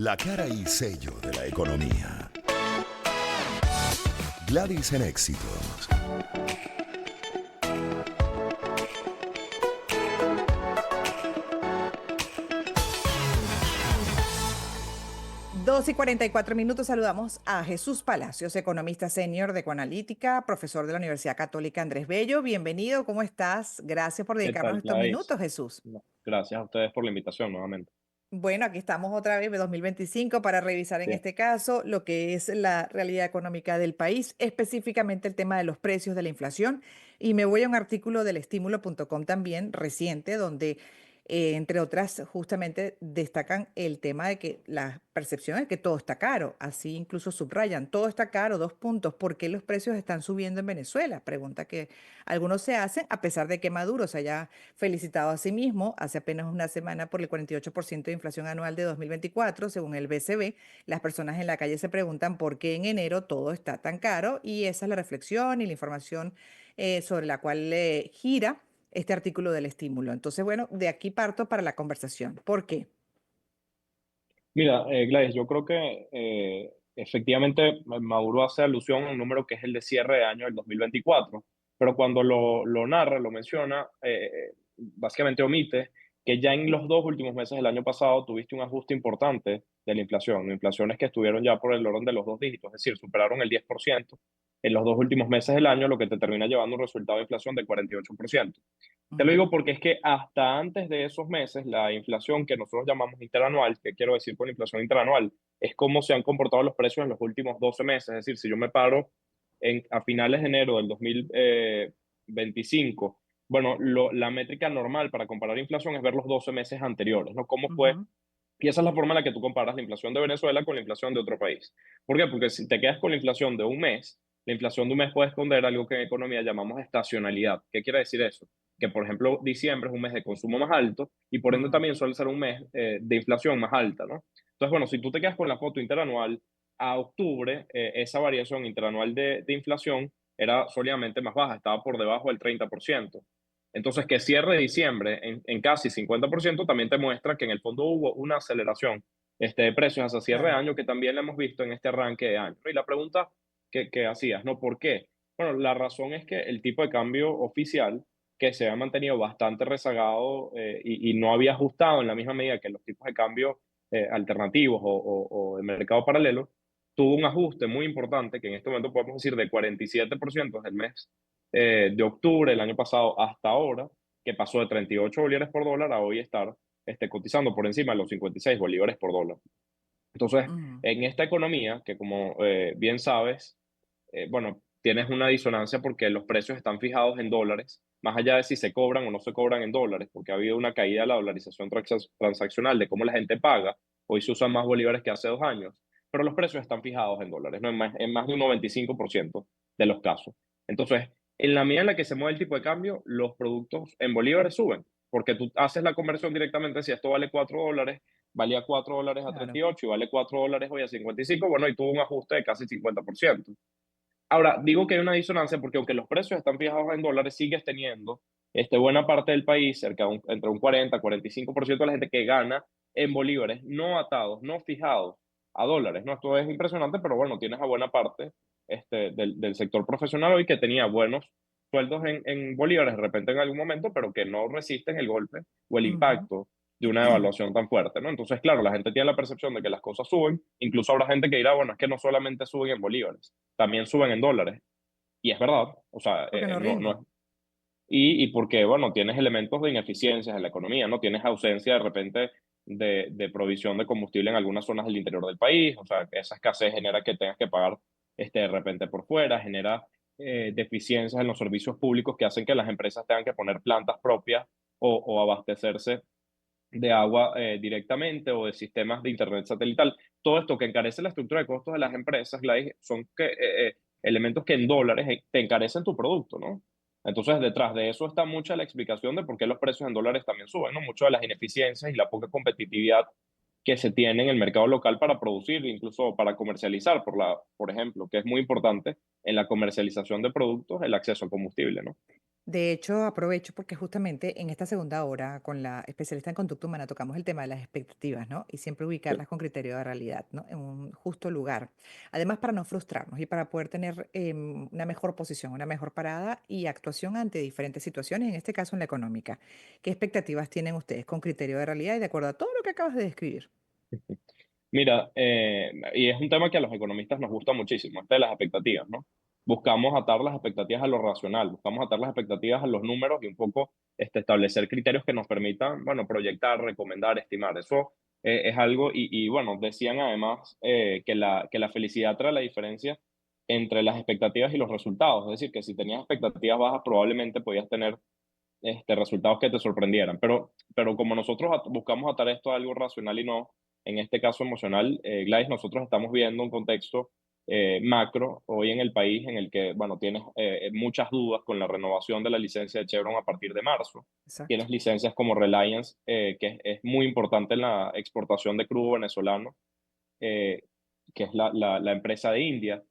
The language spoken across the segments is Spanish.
la cara y sello de la economía. Gladys en Éxitos. Dos y 44 minutos, saludamos a Jesús Palacios, economista senior de Ecoanalítica, profesor de la Universidad Católica Andrés Bello. Bienvenido, ¿cómo estás? Gracias por ¿Qué dedicarnos tal, estos Gladys? minutos, Jesús. No, gracias a ustedes por la invitación nuevamente. Bueno, aquí estamos otra vez de 2025 para revisar en Sí, este caso lo que es la realidad económica del país, específicamente el tema de los precios de la inflación. Y me voy a un artículo del estímulo.com también reciente, donde, entre otras, justamente destacan el tema de que la percepción es que todo está caro. Así incluso subrayan, todo está caro, dos puntos. ¿Por qué los precios están subiendo en Venezuela? Pregunta que algunos se hacen, a pesar de que Maduro se haya felicitado a sí mismo hace apenas una semana por el 48% de inflación anual de 2024, según el BCB. Las personas en la calle se preguntan por qué en enero todo está tan caro, y esa es la reflexión y la información sobre la cual gira este artículo del estímulo. Entonces, bueno, de aquí parto para la conversación. ¿Por qué? mira, Gladys, yo creo que efectivamente Maduro hace alusión a un número que es el de cierre de año del 2024, pero cuando lo narra, lo menciona, básicamente omite que ya en los dos últimos meses del año pasado tuviste un ajuste importante de la inflación, inflaciones que estuvieron ya por el orden de los dos dígitos, es decir, superaron el 10% en los dos últimos meses del año, lo que te termina llevando un resultado de inflación de 48%. Te lo Ujú, digo porque es que hasta antes de esos meses, la inflación que nosotros llamamos interanual, ¿qué quiero decir con inflación interanual? Es cómo se han comportado los precios en los últimos 12 meses. Es decir, si yo me paro a finales de enero del 2025, bueno, la métrica normal para comparar inflación es ver los 12 meses anteriores, ¿no? ¿Cómo fue? ujú, Y esa es la forma en la que tú comparas la inflación de Venezuela con la inflación de otro país. ¿Por qué? Porque si te quedas con la inflación de un mes, la inflación de un mes puede esconder algo que en economía llamamos estacionalidad. ¿Qué quiere decir eso? Que, por ejemplo, diciembre es un mes de consumo más alto y por ende mm, también suele ser un mes de inflación más alta, ¿no? Entonces, bueno, si tú te quedas con la foto interanual, a octubre esa variación interanual de inflación era sólidamente más baja, estaba por debajo del 30%. Entonces, que cierre diciembre en casi 50% también te muestra que en el fondo hubo una aceleración de precios hacia cierre de claro. año que también la hemos visto en este arranque de año. Y la pregunta que hacías, ¿no? ¿Por qué? Bueno, la razón es que el tipo de cambio oficial, que se ha mantenido bastante rezagado y no había ajustado en la misma medida que los tipos de cambio alternativos o de mercado paralelo, tuvo un ajuste muy importante, que en este momento podemos decir de 47% del mes de octubre del año pasado hasta ahora, que pasó de 38 bolívares por dólar a hoy estar cotizando por encima de los 56 bolívares por dólar. Entonces, Ujú, en esta economía, que como bien sabes, bueno, tienes una disonancia porque los precios están fijados en dólares, más allá de si se cobran o no se cobran en dólares, porque ha habido una caída de la dolarización transaccional, de cómo la gente paga. Hoy se usan más bolívares que hace 2 años, pero los precios están fijados en dólares, ¿no? En más de un 95% de los casos. Entonces, en la medida en la que se mueve el tipo de cambio, los productos en bolívares suben, porque tú haces la conversión directamente. Si esto vale $4, valía $4 a claro. 38 y vale $4 hoy a 55, bueno, y tuvo un ajuste de casi 50%. Ahora, digo que hay una disonancia porque aunque los precios están fijados en dólares, sigues teniendo buena parte del país, cerca de entre un 40-45% de la gente que gana en bolívares, no atados, no fijados a dólares, ¿no? Esto es impresionante, pero bueno, tienes a buena parte del sector profesional hoy que tenía buenos sueldos en bolívares de repente en algún momento, pero que no resisten el golpe o el Ujú. impacto de una devaluación tan fuerte, ¿no? Entonces, claro, la gente tiene la percepción de que las cosas suben, incluso habrá gente que dirá, bueno, es que no solamente suben en bolívares, también suben en dólares. Y es verdad, o sea, Porque no no, no rinden. es. Y porque, bueno, tienes elementos de ineficiencias en la economía, ¿no? Tienes ausencia de repente de provisión de combustible en algunas zonas del interior del país, o sea, esa escasez genera que tengas que pagar de repente por fuera, genera deficiencias en los servicios públicos que hacen que las empresas tengan que poner plantas propias o abastecerse de agua directamente o de sistemas de internet satelital. Todo esto que encarece la estructura de costos de las empresas, Gladys, son elementos que en dólares te encarecen tu producto, ¿no? Entonces, detrás de eso está mucha la explicación de por qué los precios en dólares también suben, ¿no? Mucho de las ineficiencias y la poca competitividad que se tiene en el mercado local para producir, incluso para comercializar, por ejemplo, que es muy importante en la comercialización de productos, el acceso al combustible, ¿no? De hecho, aprovecho porque justamente en esta segunda hora con la especialista en conducta humana tocamos el tema de las expectativas, ¿no? Y siempre Sí. ubicarlas con criterio de realidad, ¿no? En un justo lugar. Además, para no frustrarnos y para poder tener una mejor posición, una mejor parada y actuación ante diferentes situaciones, en este caso en la económica. ¿Qué expectativas tienen ustedes con criterio de realidad y de acuerdo a todo lo que acabas de describir? Mira, y es un tema que a los economistas nos gusta muchísimo, este de las expectativas, ¿no? Buscamos atar las expectativas a lo racional, buscamos atar las expectativas a los números y un poco establecer criterios que nos permitan, bueno, proyectar, recomendar, estimar. Eso es algo, y bueno, decían además que la felicidad trae la diferencia entre las expectativas y los resultados. Es decir, que si tenías expectativas bajas, probablemente podías tener resultados que te sorprendieran. Pero como nosotros buscamos atar esto a algo racional y no, en este caso emocional, Gladys, nosotros estamos viendo un contexto macro hoy en el país en el que, bueno, tienes muchas dudas con la renovación de la licencia de Chevron a partir de marzo. Exacto. Tienes licencias como Reliance, que es muy importante en la exportación de crudo venezolano, eh, que es la empresa de India.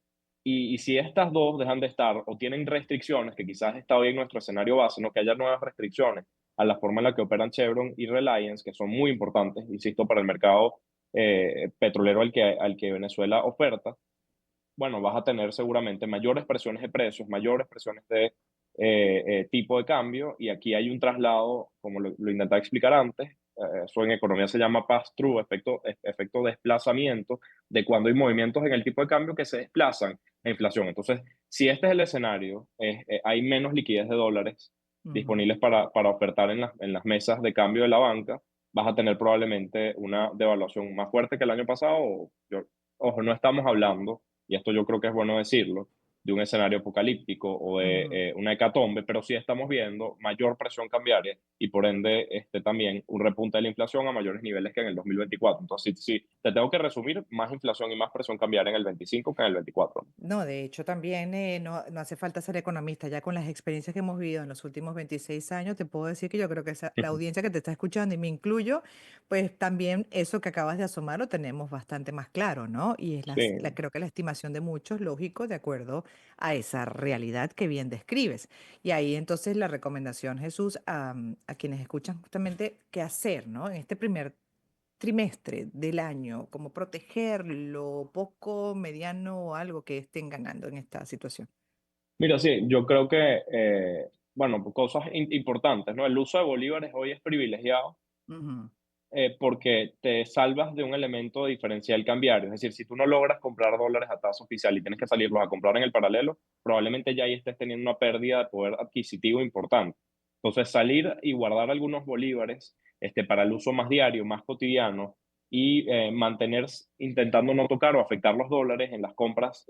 Y si estas dos dejan de estar o tienen restricciones, que quizás está hoy en nuestro escenario base, no que haya nuevas restricciones a la forma en la que operan Chevron y Reliance, que son muy importantes, insisto, para el mercado petrolero al que Venezuela oferta, bueno, vas a tener seguramente mayores presiones de precios, mayores presiones de tipo de cambio, y aquí hay un traslado, como lo intentaba explicar antes, eso en economía se llama pass-through, efecto desplazamiento, de cuando hay movimientos en el tipo de cambio que se desplazan a inflación. Entonces, si este es el escenario, hay menos liquidez de dólares Ujú. disponibles para ofertar en las mesas de cambio de la banca, vas a tener probablemente una devaluación más fuerte que el año pasado. Ojo, no estamos hablando, y esto yo creo que es bueno decirlo, de un escenario apocalíptico o de Ujú. una hecatombe, pero sí estamos viendo mayor presión cambiaria y por ende también un repunte de la inflación a mayores niveles que en el 2024. Entonces, si te tengo que resumir, más inflación y más presión cambiaria en el 25 que en el 24. No, de hecho también no hace falta ser economista, ya con las experiencias que hemos vivido en los últimos 26 años, te puedo decir que yo creo que la audiencia que te está escuchando, y me incluyo, pues también eso que acabas de asomar lo tenemos bastante más claro, ¿no? Y es Sí. creo que la estimación de muchos, lógico, de acuerdo a esa realidad que bien describes. Y ahí entonces la recomendación, Jesús, a quienes escuchan justamente qué hacer, ¿no? En este primer trimestre del año, como proteger lo poco, mediano o algo que estén ganando en esta situación. Mira, sí, yo creo que, bueno, cosas importantes, ¿no? El uso de bolívares hoy es privilegiado Ujú. porque te salvas de un elemento diferencial cambiario. Es decir, si tú no logras comprar dólares a tasa oficial y tienes que salirlos a comprar en el paralelo, probablemente ya ahí estés teniendo una pérdida de poder adquisitivo importante. Entonces, salir y guardar algunos bolívares para el uso más diario, más cotidiano, y mantener, intentando no tocar o afectar los dólares en las compras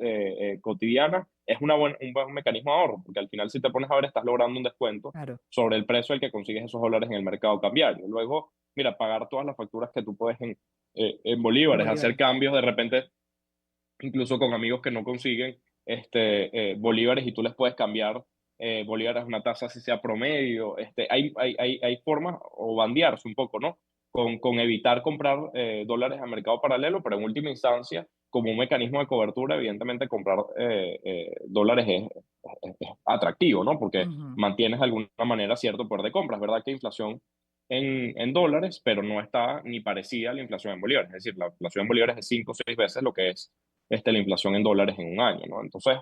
cotidianas, es un buen mecanismo de ahorro, porque al final, si te pones a ver, estás logrando un descuento Claro, sobre el precio al que consigues esos dólares en el mercado cambiario. Luego, mira, pagar todas las facturas que tú puedes en en bolívares, hacer bolívares. cambios de repente, incluso con amigos que no consiguen bolívares y tú les puedes cambiar bolívares a una tasa si sea promedio. Hay formas o bandearse un poco, ¿no? Con evitar comprar dólares a mercado paralelo, pero en última instancia, como un mecanismo de cobertura, evidentemente comprar dólares es atractivo, ¿no? Porque Ujú. mantienes de alguna manera cierto poder de compra. Es verdad que inflación en dólares, pero no está ni parecida a la inflación en bolívares. Es decir, la inflación en bolívares es 5 o 6 veces lo que es la inflación en dólares en un año, ¿no? Entonces,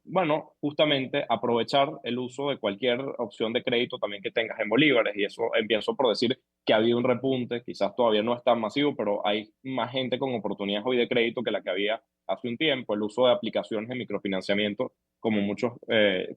bueno, justamente aprovechar el uso de cualquier opción de crédito también que tengas en bolívares, y eso empiezo por decir que ha habido un repunte, quizás todavía no es tan masivo, pero hay más gente con oportunidades hoy de crédito que la que había hace un tiempo. El uso de aplicaciones de microfinanciamiento, como muchos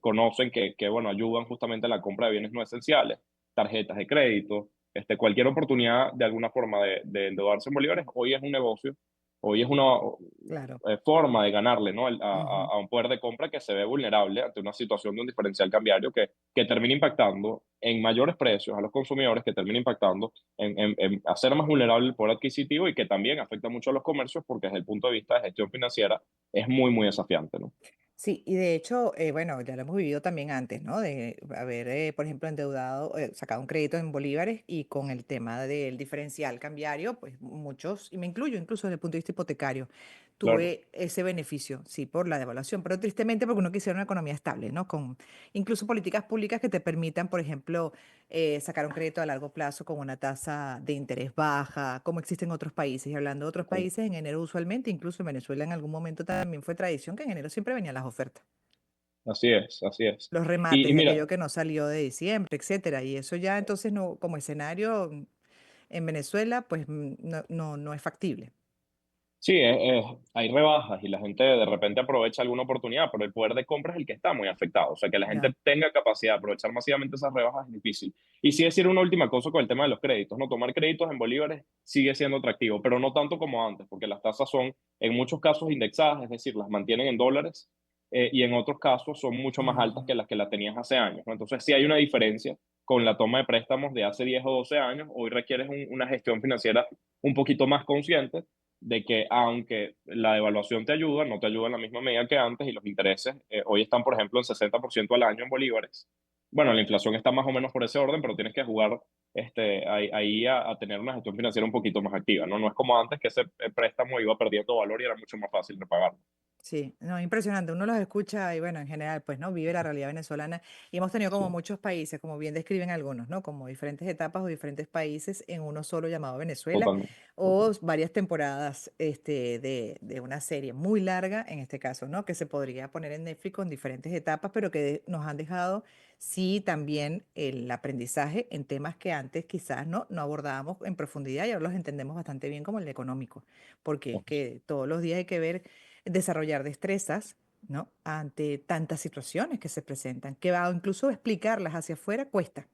conocen, bueno, ayudan justamente a la compra de bienes no esenciales, tarjetas de crédito, cualquier oportunidad de alguna forma de endeudarse en bolívares, hoy es un negocio, hoy es una Claro. forma de ganarle, ¿no? Ujú. A un poder de compra que se ve vulnerable ante una situación de un diferencial cambiario que termina impactando en mayores precios a los consumidores, que termina impactando en hacer más vulnerable el poder adquisitivo y que también afecta mucho a los comercios porque desde el punto de vista de gestión financiera es muy, muy desafiante, ¿no? Sí, y de hecho, bueno, ya lo hemos vivido también antes, ¿no? De haber, por ejemplo, sacado un crédito en bolívares y con el tema del diferencial cambiario, pues muchos, y me incluyo incluso desde el punto de vista hipotecario, claro. tuve ese beneficio, sí, por la devaluación, pero tristemente porque uno quisiera una economía estable, ¿no? Con incluso políticas públicas que te permitan, por ejemplo, sacar un crédito a largo plazo con una tasa de interés baja, como existe en otros países. Y hablando de otros Sí. países, en enero usualmente, incluso en Venezuela en algún momento también fue tradición que en enero siempre venían las ofertas, Así es, así es. los Y remates de mira, aquello que no salió de diciembre, etcétera. Y eso ya entonces no, como escenario en Venezuela, pues no es factible. sí, hay rebajas y la gente de repente aprovecha alguna oportunidad, pero el poder de compra es el que está muy afectado. O sea, que la gente Ya. tenga capacidad de aprovechar masivamente esas rebajas es difícil. Y sí decir una última cosa con el tema de los créditos, ¿no? Tomar créditos en bolívares sigue siendo atractivo, pero no tanto como antes, porque las tasas son en muchos casos indexadas, es decir, las mantienen en dólares, y en otros casos son mucho más altas Mm, que las tenías hace años, ¿no? Entonces sí hay una diferencia con la toma de préstamos de hace 10 o 12 años. Hoy requieres una gestión financiera un poquito más consciente de que aunque la devaluación te ayuda, no te ayuda en la misma medida que antes y los intereses hoy están, por ejemplo, en 60% al año en bolívares. Bueno, la inflación está más o menos por ese orden, pero tienes que jugar ahí a tener una gestión financiera un poquito más activa, ¿no? No es como antes que ese préstamo iba perdiendo valor y era mucho más fácil de pagar. sí, no, impresionante. Uno los escucha y bueno, en general, pues, ¿no? Vive la realidad venezolana y hemos tenido como Sí, muchos países, como bien describen algunos, ¿no? Como diferentes etapas o diferentes países en uno solo llamado Venezuela totalmente, o totalmente. varias temporadas de una serie muy larga, en este caso, ¿no? Que se podría poner en Netflix con diferentes etapas, pero que nos han dejado, sí, también el aprendizaje en temas que antes quizás no abordábamos en profundidad y ahora los entendemos bastante bien como el económico, porque es que todos los días hay que ver desarrollar destrezas, ¿no? Ante tantas situaciones que se presentan, que va incluso explicarlas hacia afuera cuesta.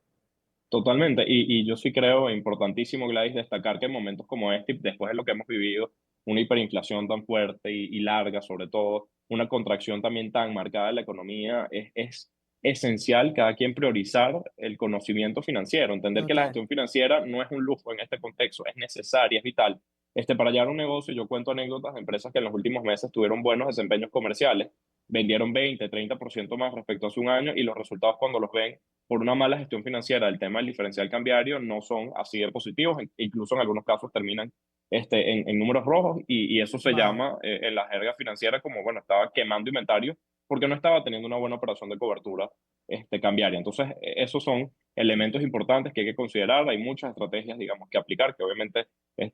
Totalmente. Y yo sí creo importantísimo, Gladys, destacar que en momentos como este, y después de lo que hemos vivido, una hiperinflación tan fuerte y larga, sobre todo, una contracción también tan marcada de la economía, es esencial cada quien priorizar el conocimiento financiero, entender que la Total. gestión financiera no es un lujo en este contexto, es necesaria, es vital. Para llevar un negocio, yo cuento anécdotas de empresas que en los últimos meses tuvieron buenos desempeños comerciales, vendieron 20, 30% más respecto a hace un año y los resultados cuando los ven por una mala gestión financiera el tema del diferencial cambiario no son así de positivos, incluso en algunos casos terminan en números rojos y eso se Wow. llama en la jerga financiera como, bueno, estaba quemando inventario porque no estaba teniendo una buena operación de cobertura cambiaria. Entonces, esos son elementos importantes que hay que considerar. Hay muchas estrategias, digamos, que aplicar, que obviamente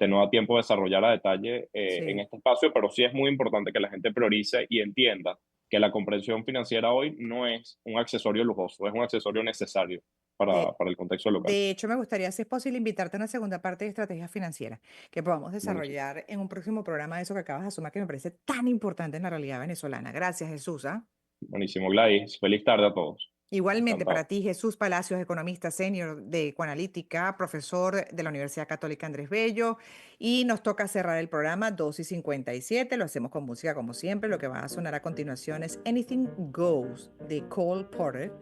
no da tiempo de desarrollar a detalle en Sí. este espacio, pero sí es muy importante que la gente priorice y entienda que la comprensión financiera hoy no es un accesorio lujoso, es un accesorio necesario De, para el contexto local. de hecho, me gustaría, si es posible, invitarte a una segunda parte de estrategia financiera que podamos Buenísimo, desarrollar en un próximo programa de eso que acabas de asumir, que me parece tan importante en la realidad venezolana. Gracias, Jesús. ¿Ah? buenísimo, Gladys. Feliz tarde a todos. Igualmente para Encantado. ti, Jesús Palacios, economista senior de Ecoanalítica, profesor de la Universidad Católica Andrés Bello. Y nos toca cerrar el programa 2:57. Lo hacemos con música como siempre. Lo que va a sonar a continuación es Anything Goes de Cole Porter.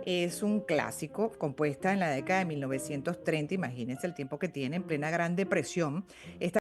Es un clásico compuesta en la década de 1930. Imagínense el tiempo que tiene en plena Gran Depresión. Esta